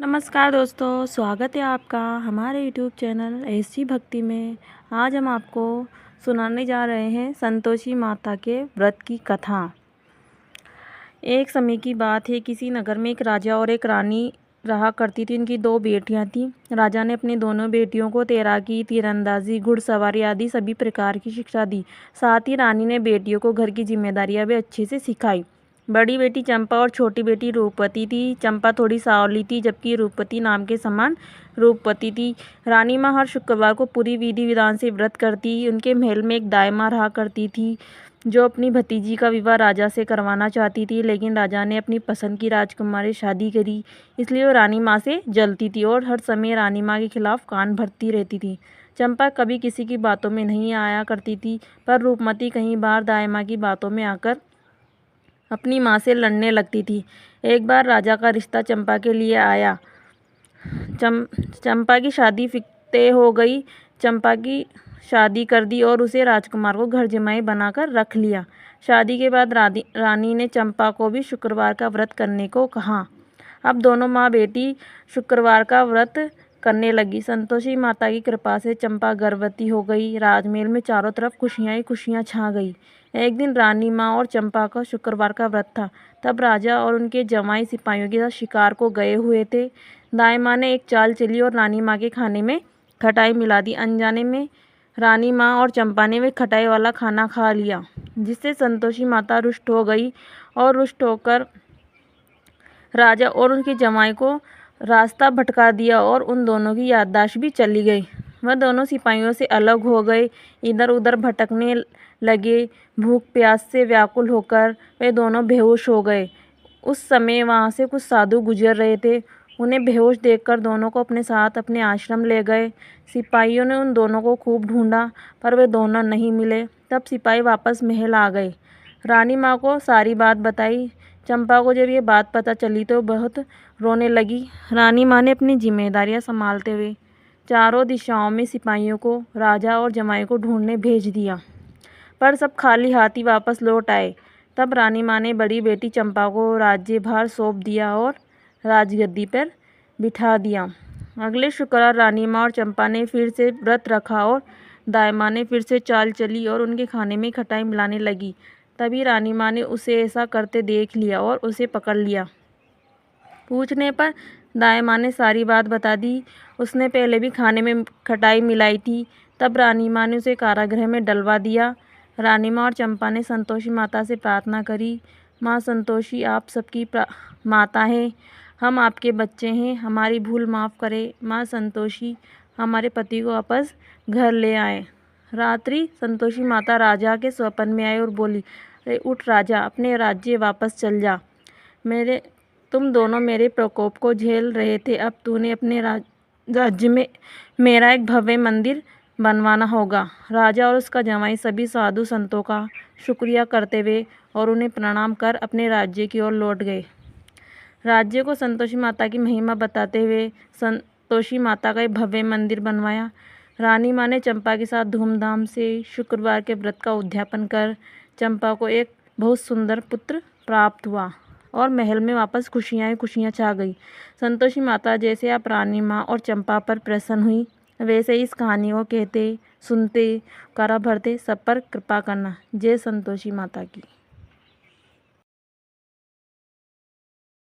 नमस्कार दोस्तों, स्वागत है आपका हमारे यूट्यूब चैनल ऐसी भक्ति में। आज हम आपको सुनाने जा रहे हैं संतोषी माता के व्रत की कथा। एक समय की बात है, किसी नगर में एक राजा और एक रानी रहा करती थी। उनकी दो बेटियां थीं। राजा ने अपनी दोनों बेटियों को तैराकी, तीरंदाजी, घुड़सवारी आदि सभी प्रकार की शिक्षा दी। साथ ही रानी ने बेटियों को घर की जिम्मेदारियां भी अच्छे से सिखाई। बड़ी बेटी चंपा और छोटी बेटी रूपवती थी। चंपा थोड़ी सांवली थी, जबकि रूपवती नाम के समान रूपवती थी। रानी माँ हर शुक्रवार को पूरी विधि विधान से व्रत करती। उनके महल में एक दाई माँ रहा करती थी, जो अपनी भतीजी का विवाह राजा से करवाना चाहती थी। लेकिन राजा ने अपनी पसंद की राजकुमारी शादी करी, इसलिए वो रानी माँ से जलती थी और हर समय रानी माँ के खिलाफ कान भरती रहती थी। चंपा कभी किसी की बातों में नहीं आया करती थी, पर रूपमती कई बार दाई माँ की बातों में आकर अपनी माँ से लड़ने लगती थी। एक बार राजा का रिश्ता चंपा के लिए आया। चंपा की शादी तय हो गई। चंपा की शादी कर दी और उसे राजकुमार को घर जमाई बनाकर रख लिया। शादी के बाद रानी ने चंपा को भी शुक्रवार का व्रत करने को कहा। अब दोनों माँ बेटी शुक्रवार का व्रत करने लगी। संतोषी माता की कृपा से चंपा गर्भवती हो गई। राजमहल में चारों तरफ खुशियां ही खुशियां छा गई। एक दिन रानी माँ और चंपा का शुक्रवार का व्रत था। तब राजा और उनके जमाई सिपाहियों के साथ शिकार को गए हुए थे। दाई माँ ने एक चाल चली और रानी माँ के खाने में खटाई मिला दी। अनजाने में रानी माँ और चंपा ने वे खटाई वाला खाना खा लिया, जिससे संतोषी माता रुष्ट हो गई और रुष्ट होकर राजा और उनके जमाई को रास्ता भटका दिया और उन दोनों की याददाश्त भी चली गई। वह दोनों सिपाहियों से अलग हो गए, इधर उधर भटकने लगे। भूख प्यास से व्याकुल होकर वे दोनों बेहोश हो गए। उस समय वहाँ से कुछ साधु गुजर रहे थे। उन्हें बेहोश देखकर दोनों को अपने साथ अपने आश्रम ले गए। सिपाहियों ने उन दोनों को खूब ढूंढा, पर वे दोनों नहीं मिले। तब सिपाही वापस महल आ गए। रानी माँ को सारी बात बताई। चंपा को जब ये बात पता चली तो बहुत रोने लगी। रानी माँ ने अपनी जिम्मेदारियां संभालते हुए चारों दिशाओं में सिपाहियों को राजा और जमाई को ढूंढने भेज दिया, पर सब खाली हाथ ही वापस लौट आए। तब रानी माँ ने बड़ी बेटी चंपा को राज्यभार सौंप दिया और राजगद्दी पर बिठा दिया। अगले शुक्रवार रानी माँ और चंपा ने फिर से व्रत रखा और दाई माँ ने फिर से चाल चली और उनके खाने में खटाई मिलाने लगी। तभी रानी माँ ने उसे ऐसा करते देख लिया और उसे पकड़ लिया। पूछने पर दाई माँ ने सारी बात बता दी। उसने पहले भी खाने में खटाई मिलाई थी। तब रानी माँ ने उसे कारागृह में डलवा दिया। रानी माँ और चंपा ने संतोषी माता से प्रार्थना करी, माँ संतोषी, आप सबकी माता हैं, हम आपके बच्चे हैं, हमारी भूल माफ़ करें। माँ संतोषी, हमारे पति को वापस घर ले आए। रात्रि संतोषी माता राजा के स्वप्न में आई और बोली, अरे उठ राजा, अपने राज्य वापस चल जा। तुम दोनों मेरे प्रकोप को झेल रहे थे, अब तूने अपने राज्य में मेरा एक भव्य मंदिर बनवाना होगा। राजा और उसका जमाई सभी साधु संतों का शुक्रिया करते हुए और उन्हें प्रणाम कर अपने राज्य की ओर लौट गए। राज्य को संतोषी माता की महिमा बताते हुए संतोषी माता का एक भव्य मंदिर बनवाया। रानी माँ ने चंपा के साथ धूमधाम से शुक्रवार के व्रत का उद्यापन कर चंपा को एक बहुत सुंदर पुत्र प्राप्त हुआ और महल में वापस खुशियाँ ही खुशियाँ छा गई। संतोषी माता जैसे आप रानी माँ और चंपा पर प्रसन्न हुई, वैसे ही इस कहानी को कहते, सुनते, करा भरते सब पर कृपा करना। जय संतोषी माता की।